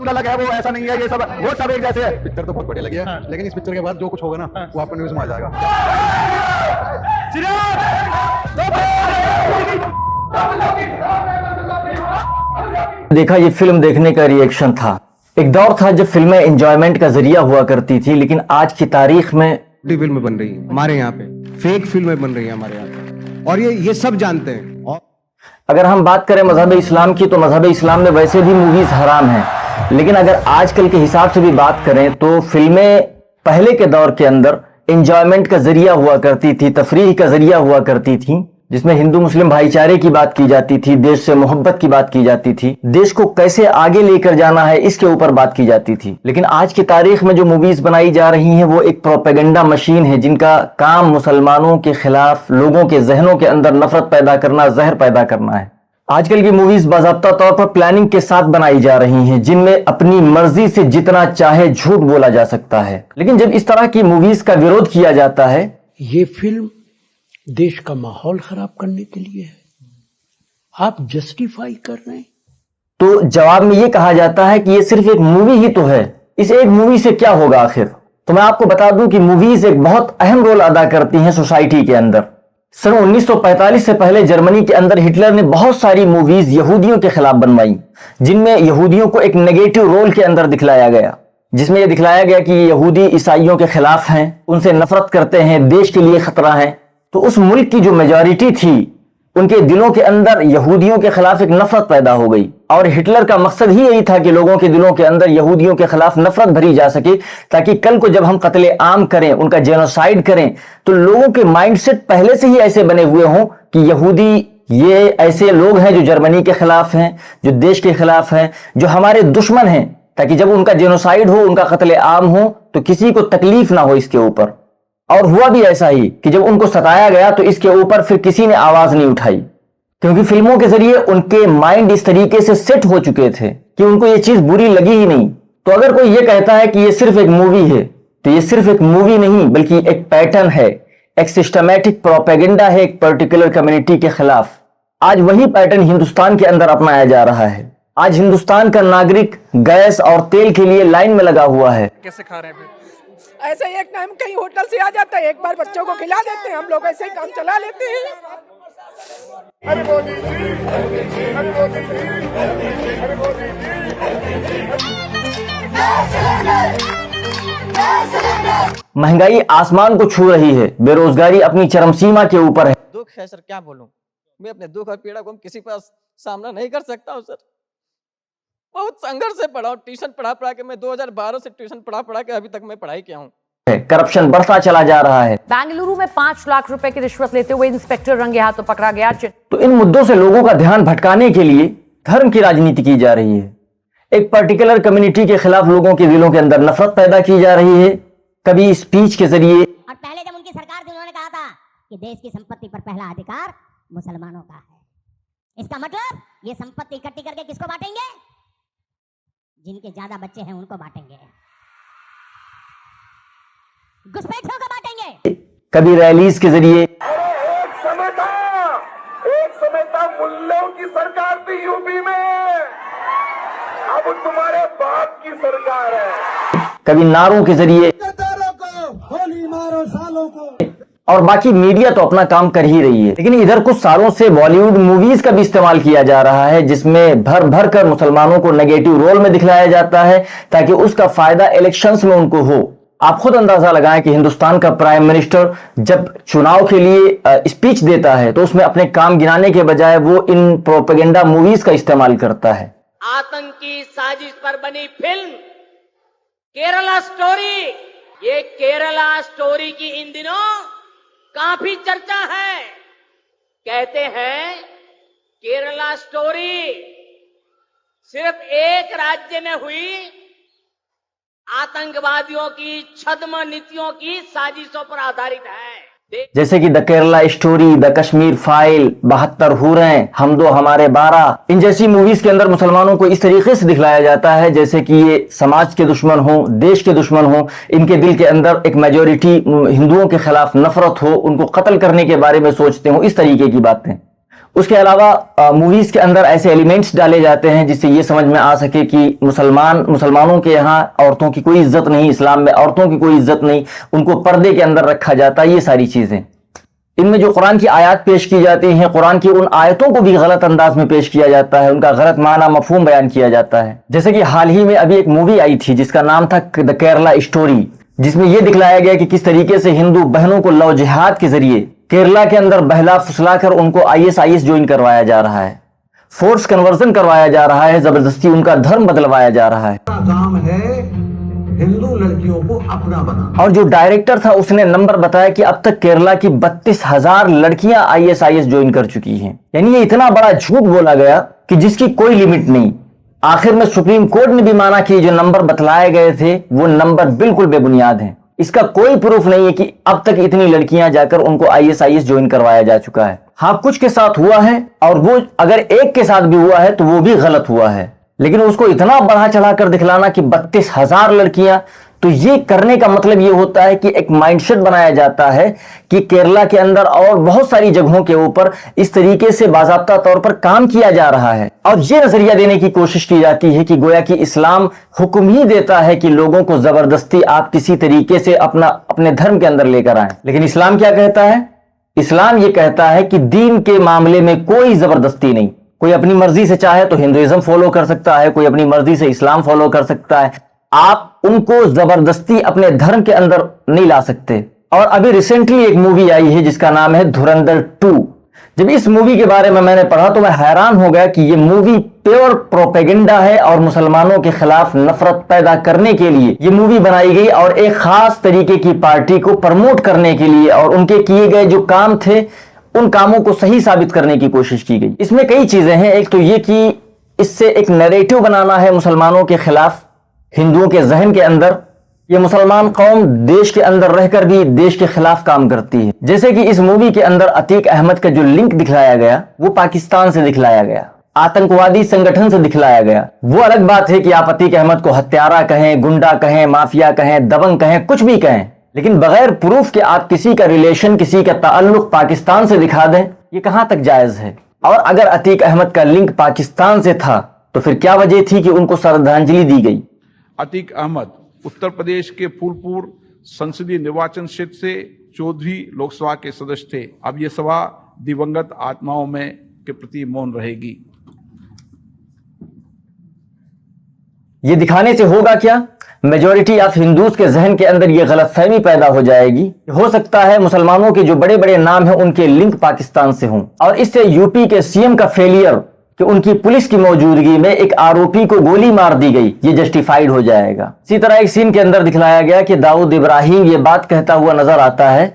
अलग है, वो ऐसा नहीं है, ये सब एक जैसे है। पिक्चर तो बहुत बढ़िया लगी है, लेकिन इस पिक्चर के बाद जो कुछ होगा ना वो आपको न्यूज में आ जाएगा। देखा, ये फिल्म देखने का रिएक्शन था। एक दौर था जब फिल्में एंजॉयमेंट का जरिया हुआ करती थी, लेकिन आज की तारीख में फिल्में बन रही है हमारे यहाँ पे, फेक फिल्में बन रही है हमारे यहाँ पे, और ये सब जानते हैं। और अगर हम बात करें मजहब इस्लाम की, तो मजहब इस्लाम में वैसे भी मूवीज हराम हैं, लेकिन अगर आजकल के हिसाब से भी बात करें तो फिल्में पहले के दौर के अंदर एंजॉयमेंट का जरिया हुआ करती थी, तफरीह का जरिया हुआ करती थी, जिसमें हिंदू मुस्लिम भाईचारे की बात की जाती थी, देश से मोहब्बत की बात की जाती थी, देश को कैसे आगे लेकर जाना है इसके ऊपर बात की जाती थी। लेकिन आज की तारीख में जो मूवीज बनाई जा रही हैं वो एक प्रोपेगेंडा मशीन है, जिनका काम मुसलमानों के खिलाफ लोगों के जहनों के अंदर नफरत पैदा करना, जहर पैदा करना है। आजकल की मूवीज बाज़ाब्ता तौर पर प्लानिंग के साथ बनाई जा रही हैं, जिनमें अपनी मर्जी से जितना चाहे झूठ बोला जा सकता है। लेकिन जब इस तरह की मूवीज का विरोध किया जाता है, ये फिल्म देश का माहौल खराब करने के लिए है, आप जस्टिफाई कर रहे हैं, तो जवाब में यह कहा जाता है कि ये सिर्फ एक मूवी ही तो है, इस एक मूवी से क्या होगा आखिर। तो मैं आपको बता दूं कि मूवीज एक बहुत अहम रोल अदा करती हैं सोसाइटी के अंदर। सन 1945 से पहले जर्मनी के अंदर हिटलर ने बहुत सारी मूवीज यहूदियों के खिलाफ बनवाई, जिनमें यहूदियों को एक नेगेटिव रोल के अंदर दिखलाया गया, जिसमें यह दिखलाया गया कि यहूदी ईसाइयों के खिलाफ हैं, उनसे नफरत करते हैं, देश के लिए खतरा है। तो उस मुल्क की जो मेजॉरिटी थी, उनके दिलों के अंदर यहूदियों के खिलाफ एक नफरत पैदा हो गई, और हिटलर का मकसद ही यही था कि लोगों के दिलों के अंदर यहूदियों के खिलाफ नफरत भरी जा सके, ताकि कल को जब हम कत्ले आम करें, उनका जेनोसाइड करें, तो लोगों के माइंडसेट पहले से ही ऐसे बने हुए हों कि यहूदी ये ऐसे लोग हैं जो जर्मनी के खिलाफ हैं, जो देश के खिलाफ हैं, जो हमारे दुश्मन हैं, ताकि जब उनका जेनोसाइड हो, उनका कत्ले आम हो, तो किसी को तकलीफ ना हो इसके ऊपर। और हुआ भी ऐसा ही कि जब उनको सताया गया तो इसके ऊपर फिर किसी ने आवाज नहीं उठाई, क्योंकि फिल्मों के जरिए उनके माइंड इस तरीके से सेट हो चुके थे कि उनको ये चीज बुरी लगी ही नहीं। तो अगर कोई ये कहता है कि ये सिर्फ एक मूवी है, तो ये सिर्फ एक मूवी नहीं बल्कि एक पैटर्न है, एक सिस्टमैटिक प्रोपेगेंडा है एक पर्टिकुलर कम्युनिटी के खिलाफ। आज वही पैटर्न हिंदुस्तान के अंदर अपनाया जा रहा है। आज हिंदुस्तान का नागरिक गैस और तेल के लिए लाइन में लगा हुआ है। कैसे खा रहे हैं फिर? ऐसे ही एक टाइम कहीं होटल से आ जाता है, एक बार बच्चों को खिला देते हैं, हम लोग ऐसे ही काम चला लेते हैं। अरे मोदी जी, अरे मोदी जी, अरे मोदी जी। महंगाई आसमान को छू रही है, बेरोजगारी अपनी चरम सीमा के ऊपर है। दुख है सर, क्या बोलूं मैं अपने दुख और पीड़ा को किसी पास सामना नहीं कर सकता हूं सर। बहुत संघर्ष से पढ़ा हूं, ट्यूशन पढ़ा के मैं 2012 से ट्यूशन पढ़ा के अभी तक मैं पढ़ाई किया हूं। करप्शन बढ़ता चला जा रहा है। बेंगलुरु में 5 लाख रुपए की रिश्वत लेते हुए इंस्पेक्टर रंगे हाथों पकड़ा गया। तो इन मुद्दों से लोगों का ध्यान भटकाने के लिए धर्म की राजनीति की जा रही है। एक पर्टिकुलर कम्युनिटी के खिलाफ लोगों के दिलों के अंदर नफरत पैदा की जा रही है, कभी स्पीच के जरिए। और पहले जब उनकी सरकार थी उन्होंने कहा था कि देश की संपत्ति पर पहला अधिकार मुसलमानों का है। इसका मतलब ये संपत्ति इकट्ठी करके किसको बांटेंगे? जिनके ज्यादा बच्चे हैं उनको बांटेंगे, घुसपैठियों को बांटेंगे। कभी रैलीज के जरिए। एक समय था मुल्लों की सरकार थी यूपी में, अब तुम्हारे बाप की सरकार है। कभी नारों के जरिए। होली मारो सालों को। और बाकी मीडिया तो अपना काम कर ही रही है, लेकिन इधर कुछ सालों से बॉलीवुड मूवीज का भी इस्तेमाल किया जा रहा है, जिसमें भर भर कर मुसलमानों को नेगेटिव रोल में दिखलाया जाता है, ताकि उसका फायदा इलेक्शंस में उनको हो। आप खुद अंदाजा लगाएं कि हिंदुस्तान का प्राइम मिनिस्टर जब चुनाव के लिए स्पीच देता है तो उसमें अपने काम गिनाने के बजाय वो इन प्रोपेगेंडा मूवीज का इस्तेमाल करता है। आतंकी साजिश पर बनी फिल्म केरला स्टोरी, ये केरला स्टोरी की इन दिनों काफी चर्चा है। कहते हैं केरला स्टोरी सिर्फ एक राज्य में हुई आतंकवादियों की छद्म नीतियों की साजिशों पर आधारित है, जैसे कि the Kerala story, the Kashmir file, 72 हूरें, हम दो हमारे 12। इन जैसी मूवीज के अंदर मुसलमानों को इस तरीके से दिखलाया जाता है जैसे कि ये समाज के दुश्मन हो, देश के दुश्मन हो, इनके दिल के अंदर एक मेजोरिटी हिंदुओं के खिलाफ नफरत हो, उनको कत्ल करने के बारे में सोचते हो, इस तरीके की बातें। उसके अलावा मूवीज के अंदर ऐसे एलिमेंट्स डाले जाते हैं जिससे ये समझ में आ सके कि मुसलमानों के यहाँ औरतों की कोई इज्जत नहीं, इस्लाम में औरतों की कोई इज्जत नहीं, उनको पर्दे के अंदर रखा जाता है। ये सारी चीजें इनमें जो कुरान की आयत पेश की जाती हैं, कुरान की उन आयतों को भी गलत अंदाज में पेश किया जाता है, उनका गलत माना मफहूम बयान किया जाता है। जैसे कि हाल ही में अभी एक मूवी आई थी जिसका नाम था द केरला स्टोरी, जिसमें यह दिखलाया गया कि किस तरीके से हिंदू बहनों को लव जिहाद के जरिए केरला के अंदर बहला फुसलाकर उनको ISIS ज्वाइन करवाया जा रहा है, फोर्स कन्वर्जन करवाया जा रहा है, जबरदस्ती उनका धर्म बदलवाया जा रहा है। काम है हिंदू लड़कियों को अपना बना। और जो डायरेक्टर था उसने नंबर बताया कि अब तक केरला की 32,000 लड़कियां ISIS ज्वाइन कर चुकी हैं। यानी ये इतना बड़ा झूठ बोला गया कि जिसकी कोई लिमिट नहीं। आखिर में सुप्रीम कोर्ट ने भी माना कि जो नंबर बतलाए गए थे वो नंबर बिल्कुल बेबुनियाद हैं। इसका कोई प्रूफ नहीं है कि अब तक इतनी लड़कियां जाकर उनको ISIS ज्वाइन करवाया जा चुका है। हाँ, कुछ के साथ हुआ है और वो अगर एक के साथ भी हुआ है तो वो भी गलत हुआ है, लेकिन उसको इतना बढ़ा चढ़ाकर दिखलाना कि 32,000 लड़कियां, तो ये करने का मतलब ये होता है कि एक माइंडसेट बनाया जाता है कि केरला के अंदर और बहुत सारी जगहों के ऊपर इस तरीके से बाज़ाब्ता तौर पर काम किया जा रहा है और ये नजरिया देने की कोशिश की जाती है कि गोया कि इस्लाम हुक्म ही देता है कि लोगों को जबरदस्ती आप किसी तरीके से अपने धर्म के अंदर लेकर आए। लेकिन इस्लाम क्या कहता है? इस्लाम ये कहता है कि दीन के मामले में कोई जबरदस्ती नहीं। कोई अपनी मर्जी से चाहे तो हिंदुइज्म फॉलो कर सकता है, कोई अपनी मर्जी से इस्लाम फॉलो कर सकता है। आप उनको जबरदस्ती अपने धर्म के अंदर नहीं ला सकते। और अभी रिसेंटली एक मूवी आई है जिसका नाम है धुरंधर 2। जब इस मूवी के बारे में मैंने पढ़ा तो मैं हैरान हो गया कि ये मूवी प्योर प्रोपेगेंडा है और मुसलमानों के खिलाफ नफरत पैदा करने के लिए ये मूवी बनाई गई और एक खास तरीके की पार्टी को प्रमोट करने के लिए और उनके किए गए जो काम थे उन कामों को सही साबित करने की कोशिश की गई। इसमें कई चीजें हैं। एक तो ये कि इससे एक नैरेटिव बनाना है मुसलमानों के खिलाफ हिंदुओं के जहन के अंदर। ये मुसलमान कौम देश के अंदर रहकर भी देश के खिलाफ काम करती है। जैसे कि इस मूवी के अंदर अतीक अहमद का जो लिंक दिखलाया गया वो पाकिस्तान से दिखलाया गया, आतंकवादी संगठन से दिखलाया गया। वो अलग बात है कि आप अतीक अहमद को हत्यारा कहें, गुंडा कहें, माफिया कहें, दबंग कहें, कुछ भी कहें, लेकिन बगैर प्रूफ के आप किसी का रिलेशन, किसी का ताल्लुक पाकिस्तान से दिखा दें, ये कहां तक जायज है? और अगर अतीक अहमद का लिंक पाकिस्तान से था तो फिर क्या वजह थी कि उनको श्रद्धांजलि दी गई? अतीक अहमद उत्तर प्रदेश के फूलपुर संसदीय निर्वाचन क्षेत्र से 14वीं लोकसभा के सदस्य थे। अब ये सभा दिवंगत आत्माओं में के प्रति मौन रहेगी। ये दिखाने से होगा क्या? मेजॉरिटी ऑफ हिंदूज के जहन के अंदर ये गलतफहमी पैदा हो जाएगी। हो सकता है मुसलमानों के जो बड़े बड़े नाम हैं उनके लिंक पाकिस्तान से हों और इससे यूपी के सीएम का फेलियर कि उनकी पुलिस की मौजूदगी में एक आरोपी को गोली मार दी गई ये जस्टिफाइड हो जाएगा। इसी तरह एक सीन के अंदर दिखलाया गया कि दाऊद इब्राहिम ये बात कहता हुआ नजर आता है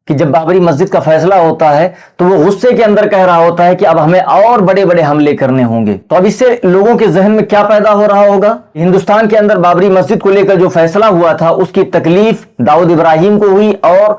कि जब बाबरी मस्जिद का फैसला होता है तो वो गुस्से के अंदर कह रहा होता है कि अब हमें और बड़े बड़े हमले करने होंगे। तो अब इससे लोगों के जहन में क्या पैदा हो रहा होगा? हिंदुस्तान के अंदर बाबरी मस्जिद को लेकर जो फैसला हुआ था उसकी तकलीफ दाऊद इब्राहिम को हुई और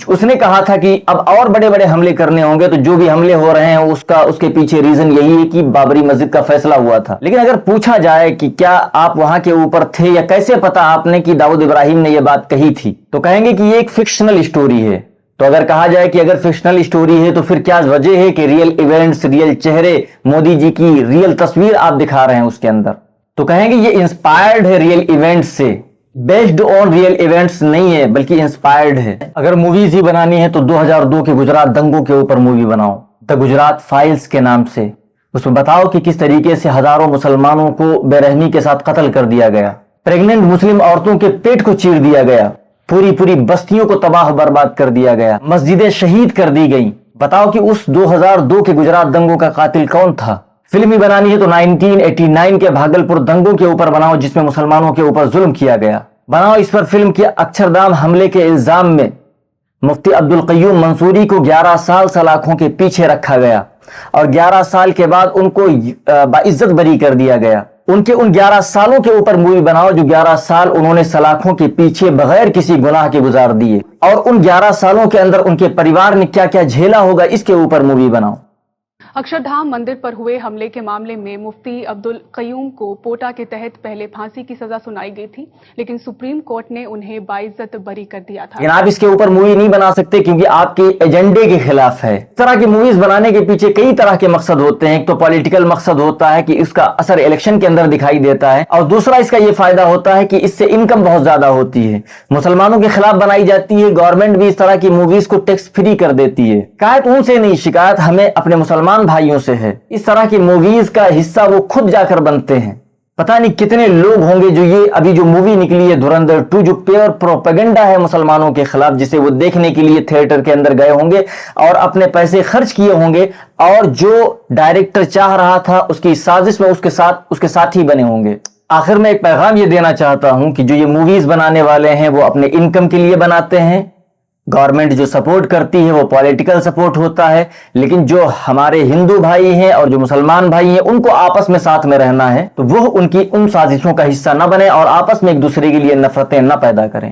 उसने कहा था कि अब और बड़े बड़े हमले करने होंगे। तो जो भी हमले हो रहे हैं उसके पीछे रीजन यही है कि बाबरी मस्जिद का फैसला हुआ था। लेकिन अगर पूछा जाए कि क्या आप वहां के ऊपर थे या कैसे पता आपने कि दाऊद इब्राहिम ने यह बात कही थी, तो कहेंगे कि ये एक फिक्शनल स्टोरी है। तो अगर कहा जाए कि अगर फिक्शनल स्टोरी है तो फिर क्या वजह है कि रियल इवेंट्स, रियल चेहरे, मोदी जी की रियल तस्वीर आप दिखा रहे हैं उसके अंदर? तो कहेंगे ये इंस्पायर्ड है रियल इवेंट्स से, बेस्ड ऑन रियल इवेंट्स नहीं है बल्कि इंस्पायर्ड है। अगर मूवीज ही बनानी है तो 2002 के गुजरात दंगों के ऊपर मूवी बनाओ, द गुजरात फाइल्स के नाम से। उसमें बताओ कि किस तरीके से हजारों मुसलमानों को बेरहमी के साथ कत्ल कर दिया गया, प्रेग्नेंट मुस्लिम औरतों के पेट को चीर दिया गया, पूरी बस्तियों को तबाह बर्बाद कर दिया गया, मस्जिदें शहीद कर दी गई। बताओ कि उस 2002 के गुजरात दंगों का कातिल कौन था? फिल्म ही बनानी है तो 1989 के भागलपुर दंगों के ऊपर बनाओ जिसमें मुसलमानों के ऊपर जुल्म किया गया। बनाओ इस पर फिल्म की अक्षरधाम हमले के इल्जाम में मुफ्ती अब्दुल कय्यूम मंसूरी को 11 साल सलाखों के पीछे रखा गया और 11 साल के बाद उनको बाइज्जत बरी कर दिया गया। उनके उन 11 सालों के ऊपर मूवी बनाओ जो 11 साल उन्होंने सलाखों के पीछे बगैर किसी गुनाह के गुजार दिए और उन 11 सालों के अंदर उनके परिवार ने क्या क्या झेला होगा इसके ऊपर मूवी बनाओ। अक्षरधाम मंदिर पर हुए हमले के मामले में मुफ्ती अब्दुल कयूम को पोटा के तहत पहले फांसी की सजा सुनाई गई थी, लेकिन सुप्रीम कोर्ट ने उन्हें बाइज्जत बरी कर दिया था। लेकिन आप इसके ऊपर मूवी नहीं बना सकते क्योंकि आपके एजेंडे के खिलाफ है। इस तरह की मूवीज बनाने के पीछे कई तरह के मकसद होते हैं। एक तो पॉलिटिकल मकसद होता है कि इसका असर इलेक्शन के अंदर दिखाई देता है, और दूसरा इसका ये फायदा होता है कि इससे इनकम बहुत ज्यादा होती है। मुसलमानों के खिलाफ बनाई जाती है, गवर्नमेंट भी इस तरह की मूवीज को टैक्स फ्री कर देती है। शिकायत उनसे नहीं, शिकायत हमें अपने मुसलमान भाइयों से है। इस तरह की मूवीज का हिस्सा वो खुद जाकर बनते हैं। पता नहीं कितने लोग होंगे जो ये अभी जो मूवी निकली है धुरंधर 2, जो प्योर प्रोपेगेंडा है मुसलमानों के खिलाफ, जिसे वो देखने के लिए थिएटर के अंदर गए होंगे और अपने पैसे खर्च किए होंगे, और जो डायरेक्टर चाह रहा था उसकी साजिश में उसके साथ ही बने होंगे। आखिर में एक पैगाम ये देना चाहता हूं कि जो ये मूवीज बनाने वाले हैं वो अपने इनकम के लिए बनाते हैं। गवर्नमेंट जो सपोर्ट करती है वो पॉलिटिकल सपोर्ट होता है, लेकिन जो हमारे हिंदू भाई हैं और जो मुसलमान भाई हैं उनको आपस में साथ में रहना है, तो वो उनकी उन साजिशों का हिस्सा न बने और आपस में एक दूसरे के लिए नफरतें न पैदा करें।